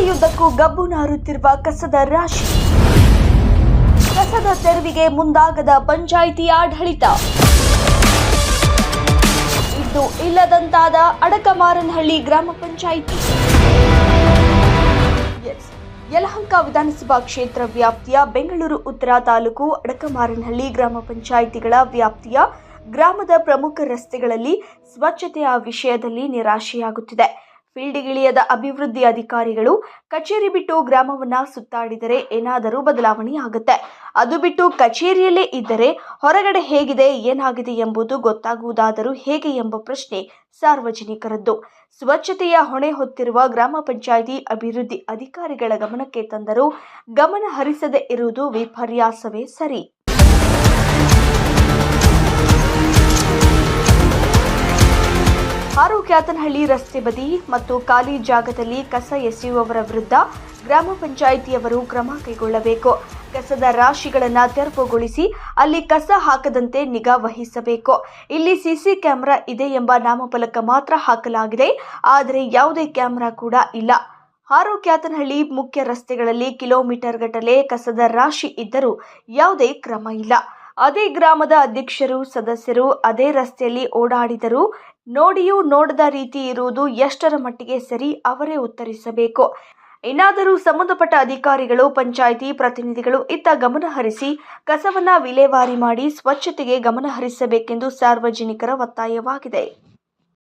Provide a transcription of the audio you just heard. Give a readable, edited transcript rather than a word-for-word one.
ರಸ್ತೆಯುದ್ದಕ್ಕೂ ಗಬ್ಬು ನಾರುತ್ತಿರುವ ಕಸದ ರಾಶಿ. ಕಸದ ತೆರವಿಗೆ ಮುಂದಾಗದ ಪಂಚಾಯಿತಿ ಆಡಳಿತ. ಇದ್ದು ಇಲ್ಲದಂತಾದ ಅಡಕಮಾರನಹಳ್ಳಿ ಗ್ರಾಮ ಪಂಚಾಯಿತಿ. ಯಲಹಂಕ ವಿಧಾನಸಭಾ ಕ್ಷೇತ್ರ ವ್ಯಾಪ್ತಿಯ ಬೆಂಗಳೂರು ಉತ್ತರ ತಾಲೂಕು ಅಡಕಮಾರನಹಳ್ಳಿ ಗ್ರಾಮ ಪಂಚಾಯಿತಿಗಳ ವ್ಯಾಪ್ತಿಯ ಗ್ರಾಮದ ಪ್ರಮುಖ ರಸ್ತೆಗಳಲ್ಲಿ ಸ್ವಚ್ಛತೆಯ ವಿಷಯದಲ್ಲಿ ನಿರಾಶೆಯಾಗುತ್ತಿದೆ. ಫೀಲ್ಡ್ಗಿಳಿಯದ ಅಭಿವೃದ್ಧಿ ಅಧಿಕಾರಿಗಳು ಕಚೇರಿ ಬಿಟ್ಟು ಗ್ರಾಮವನ್ನ ಸುತ್ತಾಡಿದರೆ ಏನಾದರೂ ಬದಲಾವಣೆಯಾಗುತ್ತೆ. ಅದು ಬಿಟ್ಟು ಕಚೇರಿಯಲ್ಲೇ ಇದ್ದರೆ ಹೊರಗಡೆ ಹೇಗಿದೆ, ಏನಾಗಿದೆ ಎಂಬುದು ಗೊತ್ತಾಗುವುದಾದರೂ ಹೇಗೆ ಎಂಬ ಪ್ರಶ್ನೆ ಸಾರ್ವಜನಿಕರದ್ದು. ಸ್ವಚ್ಛತೆಯ ಹೊಣೆ ಹೊತ್ತಿರುವ ಗ್ರಾಮ ಪಂಚಾಯಿತಿ ಅಭಿವೃದ್ಧಿ ಅಧಿಕಾರಿಗಳ ಗಮನಕ್ಕೆ ತಂದರೂ ಗಮನ ಹರಿಸದೇ ಇರುವುದು ವಿಪರ್ಯಾಸವೇ ಸರಿ. ಕ್ಯಾತನಹಳ್ಳಿ ರಸ್ತೆ ಬದಿ ಮತ್ತು ಖಾಲಿ ಜಾಗದಲ್ಲಿ ಕಸ ಎಸೆಯುವವರ ವಿರುದ್ಧ ಗ್ರಾಮ ಪಂಚಾಯಿತಿಯವರು ಕ್ರಮ ಕೈಗೊಳ್ಳಬೇಕು. ಕಸದ ರಾಶಿಗಳನ್ನು ತೆರವುಗೊಳಿಸಿ ಅಲ್ಲಿ ಕಸ ಹಾಕದಂತೆ ನಿಗಾ ವಹಿಸಬೇಕು. ಇಲ್ಲಿ ಸಿಸಿ ಕ್ಯಾಮೆರಾ ಇದೆ ಎಂಬ ನಾಮಫಲಕ ಮಾತ್ರ ಹಾಕಲಾಗಿದೆ, ಆದರೆ ಯಾವುದೇ ಕ್ಯಾಮೆರಾ ಕೂಡ ಇಲ್ಲ. ಕ್ಯಾತನಹಳ್ಳಿ ಮುಖ್ಯ ರಸ್ತೆಗಳಲ್ಲಿ ಕಿಲೋಮೀಟರ್ ಗಟ್ಟಲೆ ಕಸದ ರಾಶಿ ಇದ್ದರೂ ಯಾವುದೇ ಕ್ರಮ ಇಲ್ಲ. ಅದೇ ಗ್ರಾಮದ ಅಧ್ಯಕ್ಷರು, ಸದಸ್ಯರು ಅದೇ ರಸ್ತೆಯಲ್ಲಿ ಓಡಾಡಿದರೂ ನೋಡಿಯೂ ನೋಡದ ರೀತಿ ಇರುವುದು ಎಷ್ಟರ ಮಟ್ಟಿಗೆ ಸರಿ, ಅವರೇ ಉತ್ತರಿಸಬೇಕು. ಇನ್ನಾದರೂ ಸಂಬಂಧಪಟ್ಟ ಅಧಿಕಾರಿಗಳು, ಪಂಚಾಯಿತಿ ಪ್ರತಿನಿಧಿಗಳು ಇತ್ತ ಗಮನ ಹರಿಸಿ ಕಸವನ್ನ ವಿಲೇವಾರಿ ಮಾಡಿ ಸ್ವಚ್ಛತೆಗೆ ಗಮನ ಹರಿಸಬೇಕೆಂದು ಸಾರ್ವಜನಿಕರ ಒತ್ತಾಯವಾಗಿದೆ.